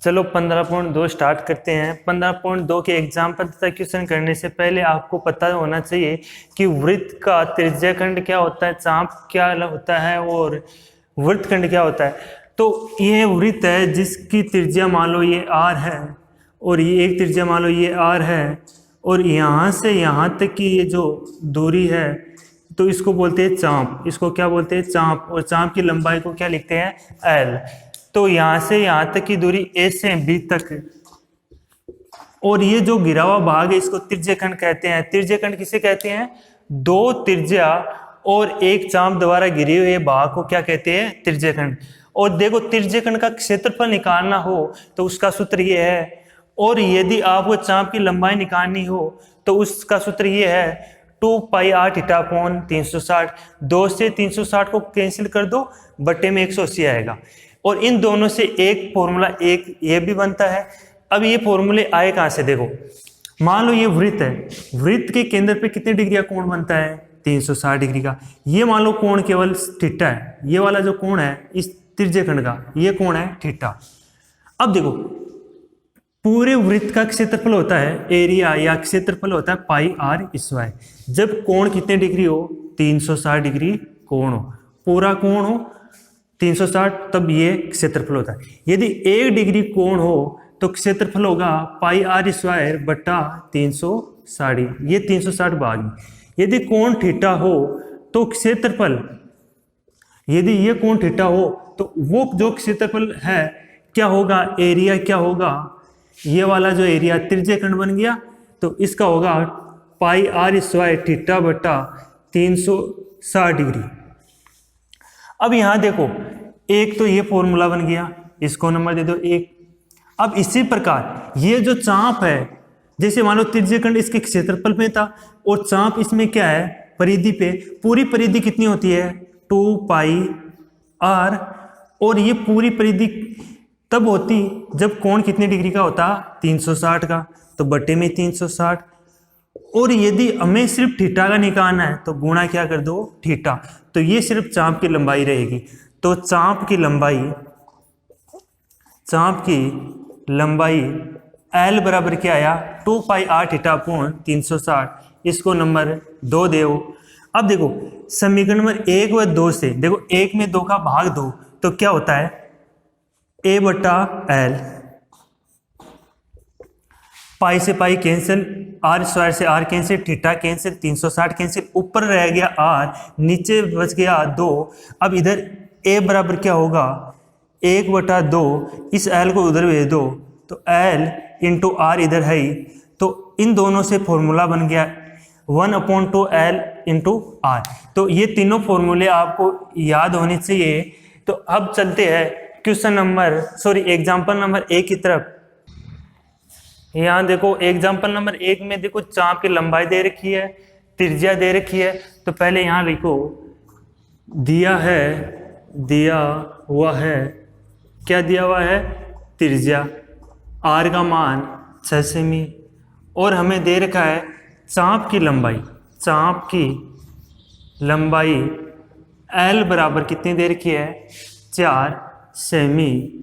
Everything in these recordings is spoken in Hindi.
चलो 15.2 स्टार्ट करते हैं। 15.2 के एग्जाम्पल तथा क्वेश्चन करने से पहले आपको पता होना चाहिए कि वृत्त का त्रिज्याखंड क्या होता है, चाप क्या होता है और वृत्तखंड क्या होता है। तो ये वृत्त है जिसकी त्रिज्या मान लो ये r है और ये एक त्रिज्या मान लो ये r है और यहाँ से यहाँ तक की ये जो दूरी है तो इसको बोलते हैं चाप। इसको क्या बोलते हैं? चाप। और चाप की लंबाई को क्या लिखते हैं? l। तो यहाँ से यहाँ तक की दूरी a से b तक, और ये जो गिरा हुआ भाग है इसको त्रिज्याखंड कहते हैं। त्रिज्याखंड किसे कहते हैं? दो त्रिज्या और एक चाप द्वारा गिरे हुए भाग को क्या कहते हैं? त्रिज्याखंड। और देखो त्रिज्याखंड का क्षेत्रफल निकालना हो तो उसका सूत्र ये है, और यदि आपको चाप की लंबाई निकालनी हो तो उसका सूत्र ये है 2 पाई r थीटा अपॉन 360। 2 से 360 को कैंसिल कर दो, बटे में 180 आएगा। और इन दोनों से एक फॉर्मूला एक ये भी बनता है। अब ये फॉर्मूले आए कहाँ से? देखो मान लो ये वृत्त है, वृत्त के केंद्र पे कितने डिग्री का कोण बनता है? 360 डिग्री का। ये मान लो कोण केवल थीटा है, ये वाला जो कोण है इस त्रिज्याखंड का ये कोण है थीटा। अब देखो पूरे वृत्त का क्षेत्रफल होता है एरिया या क्षेत्रफल होता है पाई r स्क्वायर। जब कोण कितने डिग्री हो? 360 डिग्री कोण हो, पूरा कोण हो 360, तब ये क्षेत्रफल होता है। यदि 1 डिग्री कोण हो तो क्षेत्रफल होगा पाई r स्क्वायर बटा 360, ये 360 भाग में। यदि कोण थीटा हो तो क्षेत्रफल, यदि ये कोण थीटा हो तो वो जो क्षेत्रफल है क्या होगा? एरिया क्या होगा? ये वाला जो एरिया त्रिज्याखंड बन गया तो इसका होगा पाई r स्क्वायर थीटा बटा 360 डिग्री। अब यहां देखो एक तो ये फॉर्मूला बन गया, इसको नंबर दे दो 1। अब इसी प्रकार ये जो चाप है, जैसे मान लो त्रिज्याखंड इसके क्षेत्रफल में था और चाप इसमें क्या है? परिधि पे। पूरी परिधि कितनी होती है? 2 पाई r, और ये पूरी परिधि तब होती जब कोण कितने डिग्री का होता? 360 का, तो बटे में 360। और यदि हमें सिर्फ थीटा का निकालना है तो गुणा क्या कर दो? थीटा। तो ये सिर्फ चाप की लंबाई रहेगी। तो चाप की लंबाई L बराबर क्या आया? 2 पाई r थीटा अपॉन 360। इसको नंबर 2 दो। अब देखो समीकरण नंबर 1 व 2 से देखो 1 में 2 का भाग दो तो क्या होता है? a बटा L। पाई से पाई कैंसिल, r स्क्वायर से r cancel, theta cancel, 360 cancel, ऊपर रह गया r, नीचे बच गया 2। अब इधर a बराबर क्या होगा? 1 बटा 2, इस L को उधर भेज दो तो L इंटू r इधर है ही, तो इन दोनों से फॉर्मूला बन गया 1/2 L इंटू r। तो ये तीनों फॉर्मूले आपको याद होने चाहिए। तो अब चलते हैं एग्जाम्पल नंबर 1 की तरफ। यहाँ देखो एग्जाम्पल नंबर 1 में देखो चाप की लंबाई दे रखी है, त्रिज्या दे रखी है। तो पहले यहाँ लिखो दिया हुआ है, क्या दिया हुआ है? त्रिज्या, r का मान 6 सेमी, और हमें दे रखा है चाप की लंबाई L बराबर कितनी दे रखी है? 4 सेमी।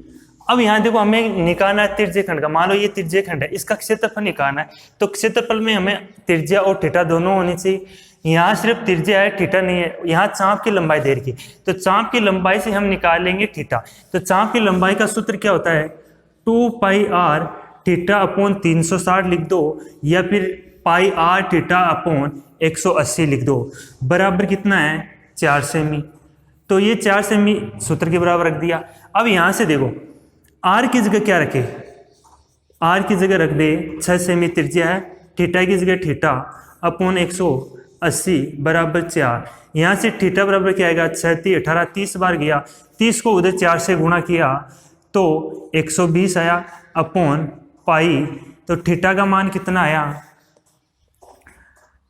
अब यहाँ देखो हमें निकालना है त्रिज्याखंड का। मान लो ये त्रिज्याखंड है, इसका क्षेत्रफल निकालना है। तो क्षेत्रफल में हमें त्रिज्या और थीटा दोनों होनी चाहिए। यहाँ सिर्फ त्रिज्या है, थीटा नहीं है। यहाँ चाप की लंबाई दे रखी है तो चाप की लंबाई से हम निकालेंगे थीटा। तो चाप की लंबाई का सूत्र क्या होता है? 2 पाई r थीटा अपॉन 360 लिख दो, या फिर पाई r थीटा अपॉन 180 लिख दो, बराबर कितना है? 4 सेमी। तो ये 4 सेमी सूत्र के बराबर रख दिया। अब यहाँ से देखो r की जगह क्या रखे? r की जगह रख दे 6 सेमी त्रिज्या है, थीटा की जगह थीटा अपॉन 180 बराबर 4। यहाँ से थीटा बराबर क्या आएगा? 6 × 18, 30 बार गया, 30 को उधर 4 से गुणा किया तो 120 आया अपॉन पाई। तो थीटा का मान कितना आया?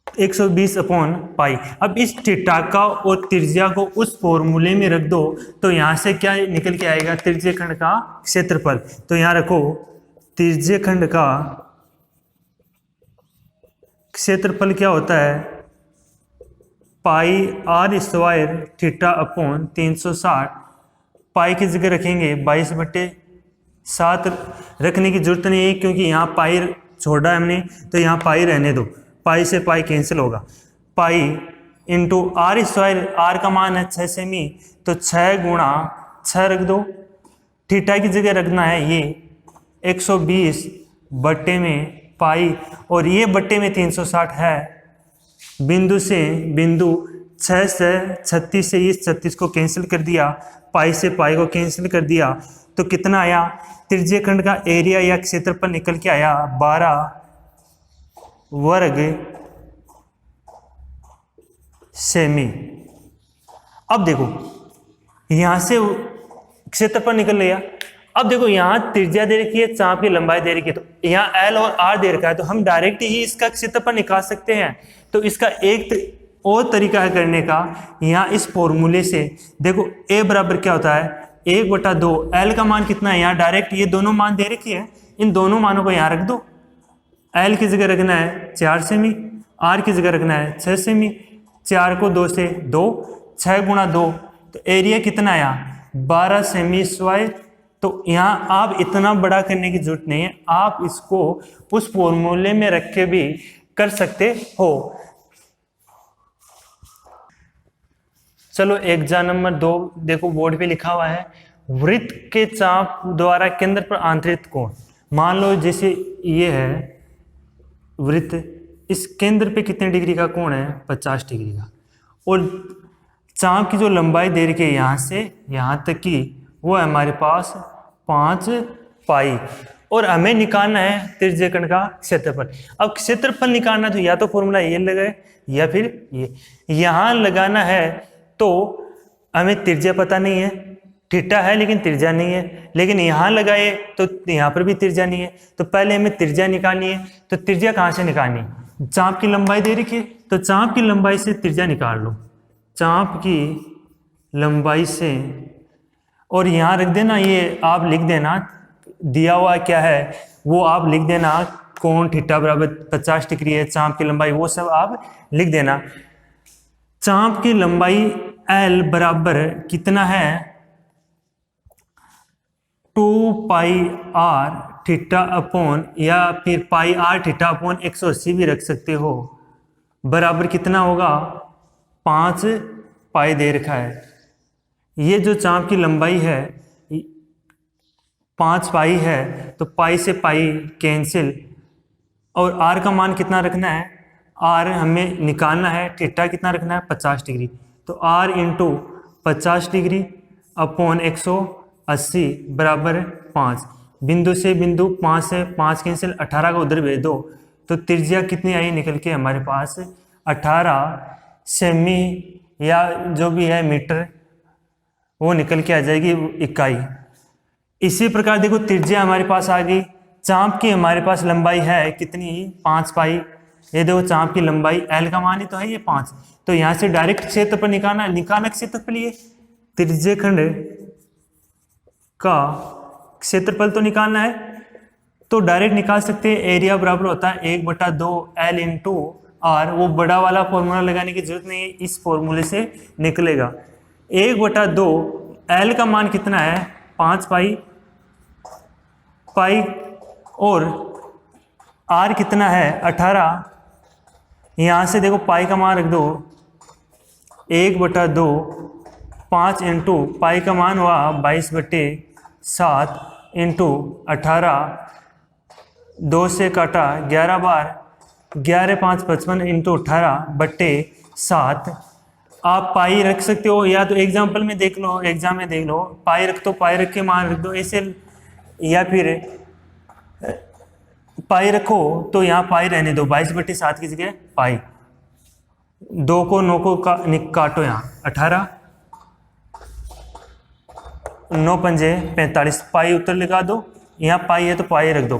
120 अपॉन पाई। अब इस थीटा का और त्रिज्या को उस फॉर्मूले में रख दो तो यहाँ से क्या निकल के आएगा? त्रिज्याखंड का क्षेत्रफल। तो यहाँ रखो त्रिज्याखंड का क्षेत्रफल क्या होता है? पाई r स्क्वायर थीटा अपॉन 360। पाई की जगह रखेंगे 22 बटे साथ रखने की जरूरत नहीं है क्योंकि यहाँ पाई छोड़ा है हमने, तो यहाँ पाई रहने दो, पाई से पाई कैंसिल होगा। Pi into R square, R का मान है 6 सेमी, तो 6 गुणा 6 रख दो, थीटा की जगह रखना है ये 120 बट्टे में पाई, और ये बट्टे में 360 है। बिंदु से बिंदु 6 से 36 से इस 36 को कैंसिल कर दिया, पाई से पाई को कैंसिल कर दिया, तो कितना आया, त्रिज्य खंड का एरिया या क्षेत्रफल निकल के आया 12 वर्ग सेमी। अब देखो यहां से क्षेत्रफल निकल लिया। अब देखो यहाँ त्रिज्या दे रखी है, चाप की लंबाई दे रखी है, तो यहाँ एल और आर दे रखा है, तो हम डायरेक्ट ही इसका क्षेत्रफल निकाल सकते हैं। तो इसका एक और तरीका है करने का, यहाँ इस फॉर्मूले से देखो ए बराबर क्या होता है 1/2, एल का मान कितना है, यहाँ डायरेक्ट ये दोनों मान दे रखी है, इन दोनों मानों को यहाँ रख दो। एल की जगह रखना है 4 सेमी, आर की जगह रखना है 6 सेमी, 4 को 2 से 2, 6 गुणा 2, तो एरिया कितना आया 12 सेमी स्क्वायर। तो यहाँ आप इतना बड़ा करने की जरूरत नहीं है, आप इसको उस फॉर्मूले में रख के भी कर सकते हो। चलो एग्जाम नंबर 2 देखो, बोर्ड पे लिखा हुआ है वृत्त के चाप द्वारा केंद्र पर आंतरिक कोण। मान लो जैसे ये है वृत्त, इस केंद्र पे कितने डिग्री का कोण है 50 डिग्री का, और चाप की जो लंबाई दे रखी है यहाँ से यहाँ तक की वो है हमारे पास 5 पाई, और हमें निकालना है त्रिज्य खंड का क्षेत्रफल। अब क्षेत्रफल निकालना तो या तो फॉर्मूला ये लगाए या फिर ये यहाँ लगाना है, तो हमें त्रिज्या पता नहीं है, थीटा है लेकिन त्रिज्या नहीं है, लेकिन यहाँ लगाए तो यहाँ पर भी त्रिज्या नहीं है, तो पहले हमें त्रिज्या निकालनी है। तो त्रिज्या कहाँ से निकालनी, चाप की लंबाई दे रखी है, तो चाप की लंबाई से त्रिज्या निकाल लो, चाप की लंबाई से, और यहाँ रख देना, ये आप लिख देना दिया हुआ क्या है वो आप लिख देना, कोण थीटा बराबर 50 डिग्री है, चाप की लंबाई वो सब आप लिख देना। चाप की लंबाई L बराबर कितना है 2 पाई आर थीटा अपॉन, या फिर पाई आर थीटा अपॉन 180 भी रख सकते हो, बराबर कितना होगा 5 पाई दे रखा है। ये जो चाप की लंबाई है 5 पाई है, तो पाई से पाई कैंसिल, और आर का मान कितना रखना है, आर हमें निकालना है, थीटा कितना रखना है 50 डिग्री, तो आर इंटू 50 डिग्री अपॉन 180 बराबर 5। बिंदु से बिंदु 5 से 5 कैंसिल, 18 को उधर भेज दो, तो त्रिज्या कितनी आई निकल के हमारे पास 18 सेमी या जो भी है मीटर वो निकल के आ जाएगी इकाई। इसी प्रकार देखो त्रिज्या हमारे पास आ गई, चाप की हमारे पास लंबाई है कितनी 5 पाई, ये देखो चाप की लंबाई L का मान ही तो है ये 5, तो यहाँ से डायरेक्ट क्षेत्रफल निकालना क्षेत्रफल, ये त्रिज्य खंड का क्षेत्रफल तो निकालना है, तो डायरेक्ट निकाल सकते हैं। एरिया बराबर होता है 1/2 L इंटू आर, वो बड़ा वाला फॉर्मूला लगाने की जरूरत नहीं है, इस फॉर्मूले से निकलेगा। 1/2 L का मान कितना है 5 पाई, और R कितना है 18, यहाँ से देखो पाई का मान रख दो 1/2, 5 इंटू पाई का मान हुआ 22/7 इंटू 18, 2 से काटा 11 बार, 11 5 55 इंटू 18/7। आप पाई रख सकते हो, या तो एग्जाम्पल में देख लो, एग्जाम में देख लो, पाई रख तो पाई रख के मान रख दो ऐसे, या फिर पाई रखो तो यहाँ पाई रहने दो, 22/7 की जगह पाई, 2 को 9 को काटो, यहाँ 18, 9 पंजे 45, पाई उत्तर लगा दो, यहाँ पाई है तो पाई रख दो,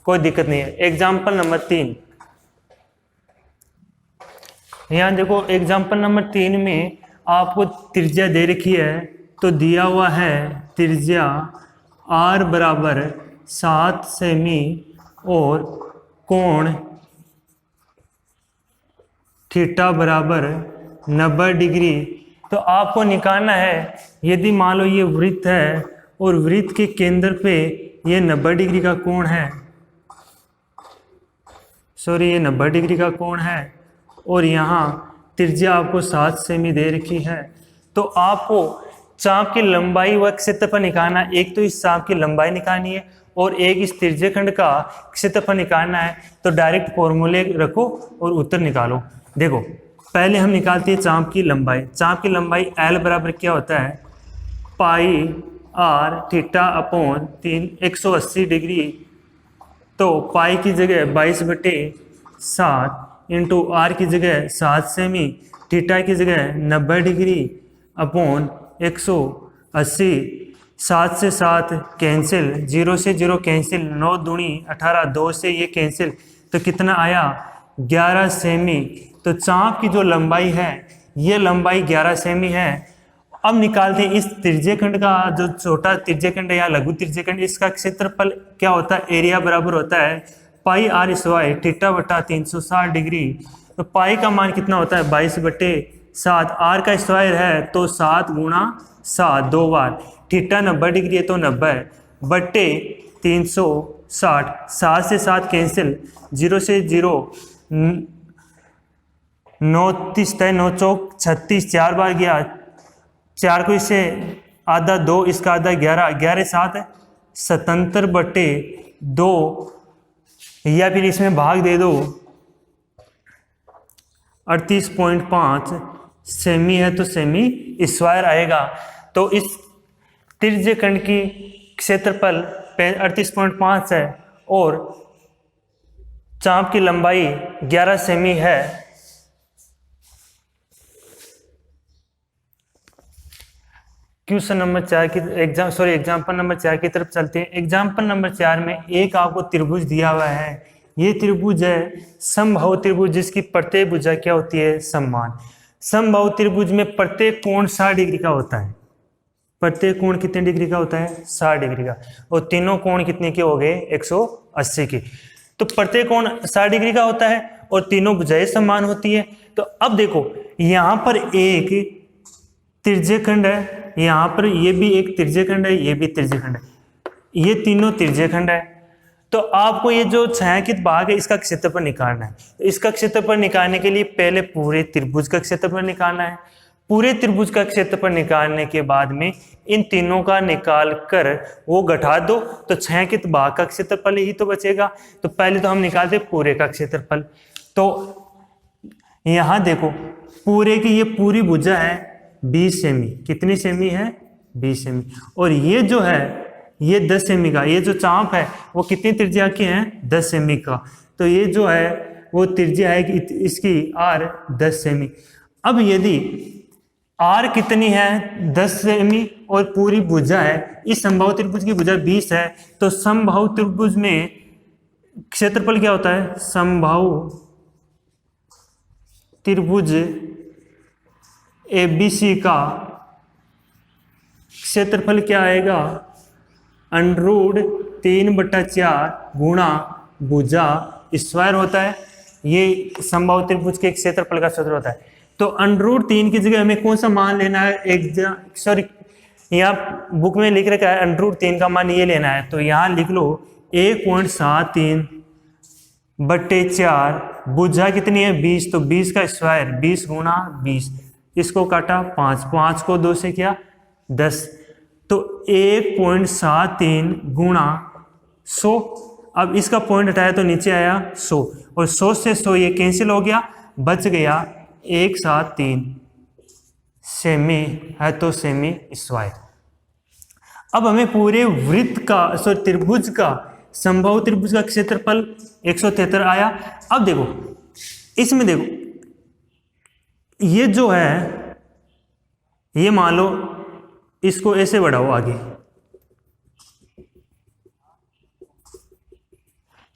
कोई दिक्कत नहीं है। एग्जाम्पल नंबर 3, यहाँ देखो एग्जाम्पल नंबर 3 में आपको त्रिज्या दे रखी है, तो दिया हुआ है त्रिज्या R बराबर 7 सेमी और कोण थीटा बराबर 90 डिग्री। तो आपको निकालना है, यदि मान लो ये वृत्त है और वृत्त के केंद्र पे ये 90 डिग्री का कोण है, सॉरी ये 90 डिग्री का कोण है और यहाँ त्रिज्या आपको 7 सेमी दे रखी है। तो आपको चाप की लंबाई व क्षेत्रफल निकालना, एक तो इस चाप की लंबाई निकालनी है और एक इस त्रिज्यखंड का क्षेत्रफल निकालना है। तो डायरेक्ट फॉर्मूले रखो और उत्तर निकालो। देखो पहले हम निकालते हैं चाप की लंबाई। चाप की लंबाई L बराबर क्या होता है, पाई r थीटा अपॉन 180 डिग्री। तो पाई की जगह 22/7 इंटू आर की जगह 7 सेमी, थीटा की जगह 90 डिग्री अपॉन 180। 7 से 7 कैंसिल, 0 से 0 कैंसिल, 9 दूनी 18, 2 से ये कैंसिल, तो कितना आया 11 सेमी। तो चाप की जो लंबाई है ये लंबाई 11 सेमी है। अब निकालते हैं इस त्रिज्यखंड का, जो छोटा त्रिज्यखंड है या लघु त्रिज्यखंड, इसका क्षेत्रफल क्या होता है, एरिया बराबर होता है पाई आर स्क्वायर थीटा बटा 360 डिग्री। तो पाई का मान कितना होता है 22/7, आर का स्क्वायर है तो 7 गुणा 7 2 बार, थीटा 90 डिग्री है तो 90 बट्टे 360, 7 से 7 कैंसिल, 0 से 0 9 30 9 चौक 36, 4 बार गया, 4 को इससे आधा 2, इसका आधा 11, 11 7 77/2, या फिर इसमें भाग दे दो 38.5 सेमी है तो सेमी स्क्वायर आएगा। तो इस त्रिज्यखंड की क्षेत्रफल 38.5 है और चाप की लंबाई 11 सेमी है। क्वेश्चन नंबर 4 की एग्जाम्पल नंबर 4 की तरफ चलते हैं। एग्जाम्पल नंबर 4 में एक आपको त्रिभुज दिया हुआ है। ये त्रिभुज है समबाहु त्रिभुज, जिसकी प्रत्येक भुजा क्या होती है, समान। समबाहु त्रिभुज में प्रत्येक कोण 60 डिग्री का होता है। प्रत्येक कोण कितने डिग्री का होता है, 60 डिग्री का, और तीनों कोण कितने के हो गए, 180 के। तो प्रत्येक कोण 60 डिग्री का होता है और तीनों भुजाएं समान होती है। तो अब देखो यहाँ पर एक त्रिज्यखंड है, यहाँ पर ये भी एक त्रिज्यखंड है, ये भी त्रिज्यखंड है, ये तीनों त्रिज्यखंड है। तो आपको ये जो छायांकित भाग है इसका क्षेत्रफल निकालना है। तो इसका क्षेत्रफल निकालने के लिए पहले पूरे त्रिभुज का क्षेत्रफल निकालना है। पूरे त्रिभुज का क्षेत्रफल निकालने के बाद में इन तीनों का निकाल कर वो घटा दो, तो छायांकित भाग का क्षेत्रफल ही तो बचेगा। तो पहले तो हम निकालते पूरे का क्षेत्रफल। तो यहाँ देखो पूरे की ये पूरी भुजा है 20 सेमी, कितनी सेमी है, 20 सेमी, और ये जो है ये 10 सेमी का, ये जो चाप है वो कितनी त्रिज्या की है, 10 सेमी का। तो ये जो है वो त्रिज्या है कि इसकी r 10 सेमी। अब यदि r कितनी है, 10 सेमी, और पूरी भुजा है, इस समबाहु त्रिभुज की भुजा 20 है, तो समबाहु त्रिभुज में क्षेत्रफल क्या होता है, समबाहु त्रिभुज ABC का क्षेत्रफल क्या आएगा, √3/4 गुणा भुजा स्क्वायर होता है। ये समबाहु त्रिभुज के क्षेत्रफल का सूत्र होता है। तो √3 की जगह हमें कौन सा मान लेना है, सॉरी यहाँ बुक में लिख रखा है √3 का मान ये लेना है। तो यहाँ लिख लो 1.73/4, भुजा कितनी है 20, तो 20 का स्क्वायर 20 गुणा 20, इसको काटा 5, 5 को 2 से किया 10, तो 1.73 गुणा 100। अब इसका पॉइंट हटाया तो नीचे आया 100, और 100 से 100 ये कैंसिल हो गया, बच गया 173 सेमी है तो सेमी स्क्वायर। अब हमें पूरे वृत्त का, सॉरी त्रिभुज का, समबाहु त्रिभुज का क्षेत्रफल 173 आया। अब देखो इसमें देखो ये जो है, ये मान लो इसको ऐसे बढ़ाओ आगे,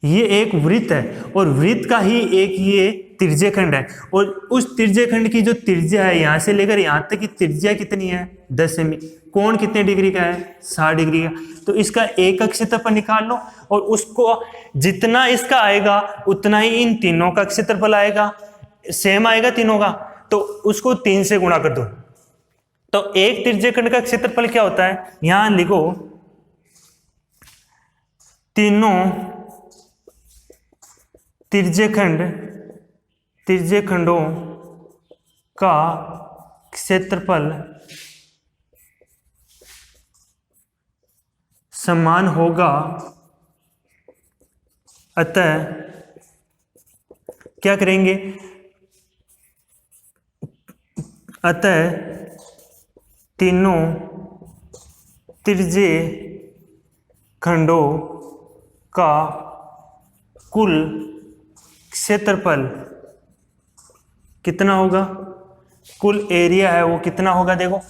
ये एक वृत्त है और वृत्त का ही एक ये त्रिज्यखंड है, और उस त्रिज्यखंड की जो त्रिज्या है यहां से लेकर यहां तक की त्रिज्या कितनी है, 10 सेमी। कोण कितने डिग्री का है, 60 डिग्री का। तो इसका एक का क्षेत्रफल निकाल लो, और उसको जितना इसका आएगा उतना ही इन तीनों का क्षेत्रफल आएगा, सेम आएगा तीनों का, तो उसको 3 से गुणा कर दो। तो एक त्रिज्यखंड का क्षेत्रफल क्या होता है, यहां लिखो तीनों तिर्यखंडों का क्षेत्रफल समान होगा, अतः क्या करेंगे, अतः तीनों तिर्यखंडों का कुल क्षेत्रफल कितना होगा, कुल एरिया है वो कितना होगा। देखो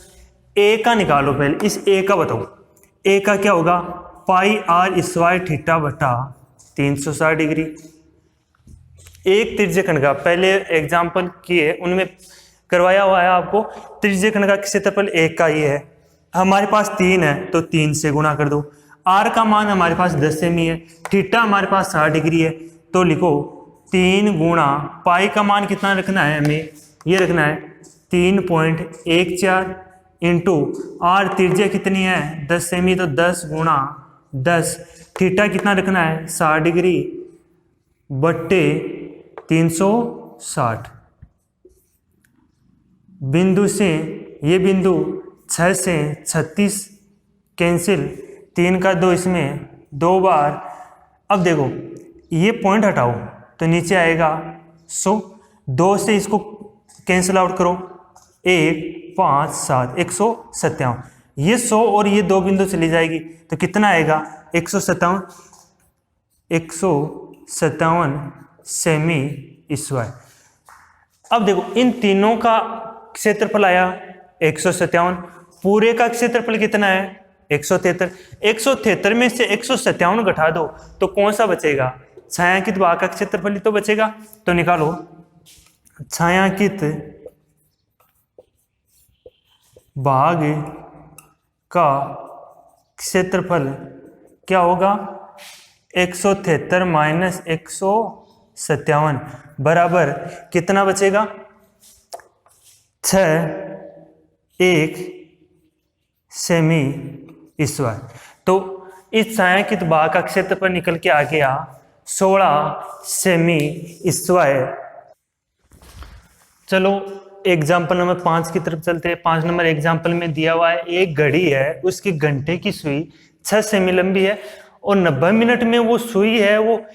ए का निकालो, पहले इस ए का बताओ। ए का क्या होगा, पाई आर स्क्वायर थीटा बटा 360 डिग्री। एक त्रिज्यखंड का पहले एग्जाम्पल किए उनमें करवाया हुआ है आपको, त्रिज्यखंड का क्षेत्रफल एक का ये है, हमारे पास 3 है तो 3 से गुणा कर दो। आर का मान हमारे पास 10 सेमी है, थीटा हमारे पास 60 डिग्री है, तो लिखो 3 गुणा पाई का मान कितना रखना है, हमें ये रखना है 3.14 इंटू आर त्रिज्या कितनी है 10 सेमी, तो 10 गुणा 10, थीटा कितना रखना है 60 डिग्री बट्टे 360। बिंदु से ये बिंदु 6 से 36 कैंसिल, 3 का 2 इसमें 2 बार। अब देखो ये पॉइंट हटाओ तो नीचे आएगा 100, 2 से इसको कैंसिल आउट करो, 1 5 7 157। ये 100 और ये 2 बिंदु चली जाएगी तो कितना आएगा 157 सेमी स्क्वायर। अब देखो इन तीनों का क्षेत्रफल आया 157, पूरे का क्षेत्रफल कितना है 173। 173 में से 157 घटा दो तो कौन सा बचेगा, छायांकित भाग का क्षेत्रफल ही तो बचेगा। तो निकालो छायांकित भाग का क्षेत्रफल क्या होगा, 173 माइनस 157 बराबर कितना बचेगा 6 सेमी स्क्वायर। तो इस छायांकित भाग का क्षेत्रफल निकल के आ गया 16 सेमी स्क्वायर। चलो एग्जाम्पल नंबर 5 की तरफ चलते हैं। 5 नंबर एग्जाम्पल में दिया हुआ है एक घड़ी है, उसके घंटे की सुई 6 सेमी लंबी है और 90 मिनट में वो सुई है वो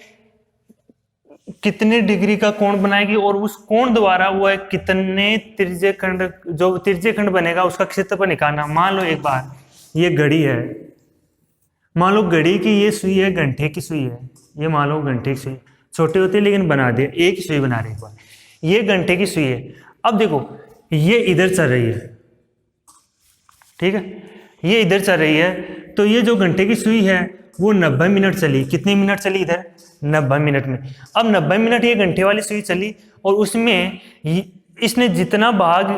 कितने डिग्री का कोण बनाएगी और उस कोण द्वारा वो है कितने त्रिज्यखंड, जो त्रिज्यखंड बनेगा उसका क्षेत्रफल निकालना। मान लो एक बार ये घड़ी है, मान लो घड़ी की ये सुई है, घंटे की सुई है, ये मान लो घंटे की सुई, छोटे होते लेकिन बना दे, एक ही सुई बना रहे एक बार, ये घंटे की सुई है। अब देखो ये इधर चल रही है, ठीक है, ये इधर चल रही है, तो ये जो घंटे की सुई है वो 90 मिनट चली। कितने मिनट चली इधर 90 मिनट में। अब 90 मिनट ये घंटे वाली सुई चली और उसमें इसने जितना भाग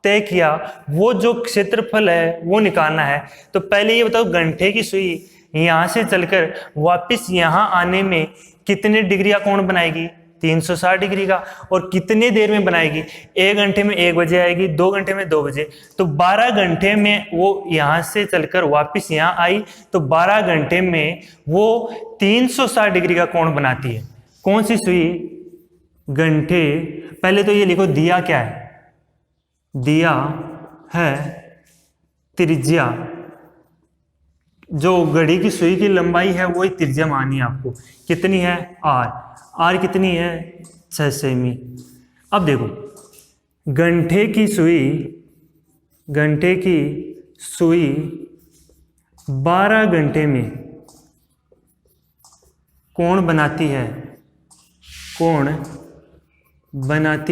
तय किया वो जो क्षेत्रफल है वो निकालना है। तो पहले ये बताओ घंटे की सुई यहाँ से चलकर वापस यहाँ आने में कितने डिग्री का कोण बनाएगी 360 डिग्री का, और कितने देर में बनाएगी, 1 घंटे में 1 बजे आएगी, 2 घंटे में 2 बजे, तो 12 घंटे में वो यहाँ से चलकर वापस यहाँ आई, तो 12 घंटे में वो 360 डिग्री का कोण बनाती है। कौन सी सुई, घंटे। पहले तो ये लिखो दिया क्या है, दिया है त्रिज्या, जो घड़ी की सुई की लंबाई है वही त्रिज्या मानी है आपको, कितनी है आर कितनी है 6 सेमी। अब देखो घंटे की सुई 12 घंटे में कोण बनाती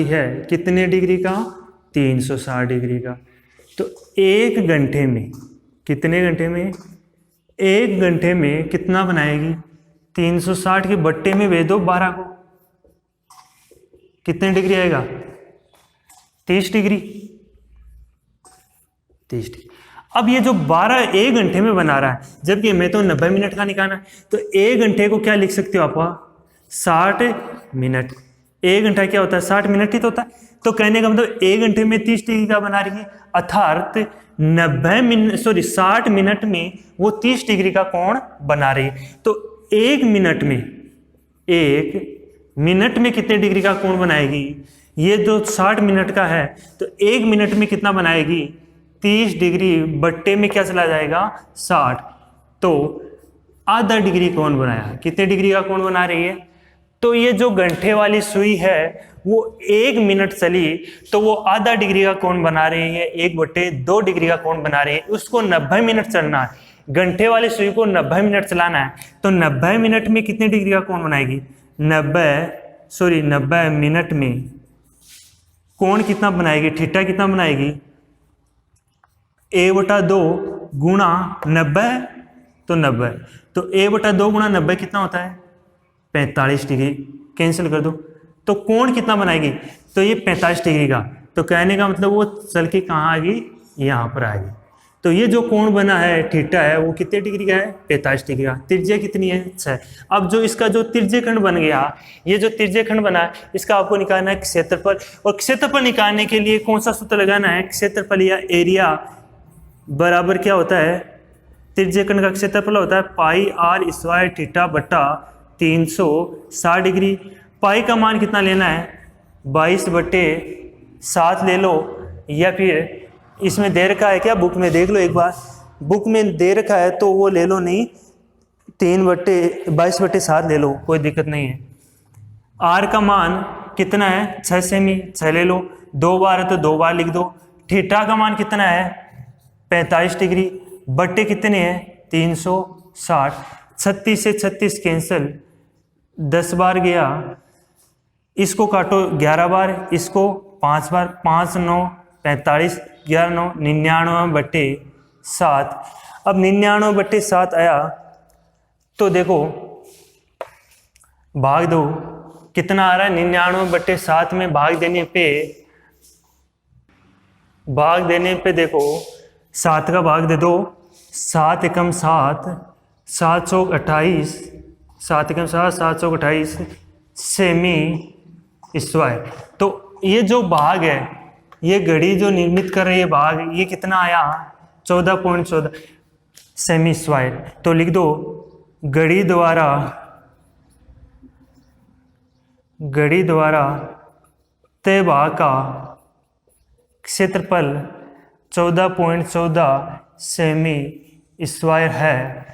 है कितने डिग्री का 360 डिग्री का। तो 1 घंटे में, कितने घंटे में, 1 घंटे में कितना बनाएगी 360 के बट्टे में भेज दो 12 को, कितने डिग्री आएगा 30 डिग्री। अब ये जो 12 1 घंटे में बना रहा है, जबकि मैं तो 90 मिनट का निकालना है, तो 1 घंटे को क्या लिख सकते हो आप 60 मिनट। 1 घंटा क्या होता है 60 मिनट ही तो होता है। तो कहने का मतलब 1 घंटे में 30 डिग्री का बना रही है, अर्थात 60 मिनट में वो 30 डिग्री का कोण बना रही है। तो 1 मिनट में कितने डिग्री का कोण बनाएगी? ये जो 60 मिनट का है तो 1 मिनट में कितना बनाएगी? 30 डिग्री बट्टे में क्या चला जाएगा? 60। तो आधा डिग्री कोण बनाया। कितने डिग्री का कोण बना रही है? तो ये जो घंटे वाली सुई है वो 1 मिनट चली तो वो आधा डिग्री का कोण बना रही है, 1/2 डिग्री का कोण बना रही है। उसको 90 मिनट चलना है। घंटे वाली सुई को 90 मिनट चलाना है तो 90 मिनट में कितने डिग्री का कोण बनाएगी? 90 मिनट में कोण कितना बनाएगी? थीटा कितना बनाएगी? a/2 गुणा 90 तो 90, तो a/2 गुणा 90 कितना होता है? 45 डिग्री। कैंसिल कर दो तो कोण कितना बनाएगी? तो ये 45 डिग्री का। तो कहने का मतलब वो चल के कहाँ आ गई? यहाँ पर आ गई। तो ये जो कोण बना है थीटा है वो कितने डिग्री का है? 45 डिग्री का। त्रिज्या कितनी है? 6। अब जो इसका जो त्रिज्यखंड बन गया, ये जो त्रिज्यखंड बना है इसका आपको निकालना है क्षेत्रफल। और क्षेत्रफल निकालने के लिए कौन सा सूत्र लगाना है? क्षेत्रफल या एरिया बराबर क्या होता है? त्रिज्यखंड का क्षेत्रफल होता है πr² थीटा बटा 360 डिग्री। पाई का मान कितना लेना है? 22/7 ले लो, या फिर इसमें दे रखा है क्या? बुक में देख लो एक बार, बुक में दे रखा है तो वो ले लो, नहीं 22/7 ले लो, कोई दिक्कत नहीं है। आर का मान कितना है? 6 सेमी, 6 ले लो। 2 बार है तो 2 बार लिख दो। थीटा का मान कितना है? 45 डिग्री बट्टे कितने हैं? 360। 36 से 36 कैंसिल, 10 बार गया, इसको काटो 11 बार, इसको 5 बार, 5 9 45, 11 9 99/7। अब 99/7 आया तो देखो भाग दो, कितना आ रहा है? 99/7 में भाग देने पे देखो 7 का भाग दे दो, 7 एकम 7, 728, 7 एकम 7, 728 सेमी स्क्वायर। तो ये जो भाग है, ये घड़ी जो निर्मित कर रही है भाग, ये कितना आया? 14.14 सेमी स्क्वायर। तो लिख दो घड़ी द्वारा तय भाग का क्षेत्रफल 14.14 सेमी स्क्वायर है।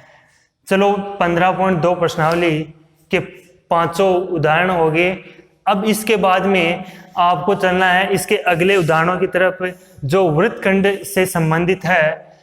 चलो 15.2 प्रश्नावली के 5 उदाहरण हो गए। अब इसके बाद में आपको चलना है इसके अगले उदाहरणों की तरफ जो वृत्तखंड से संबंधित है।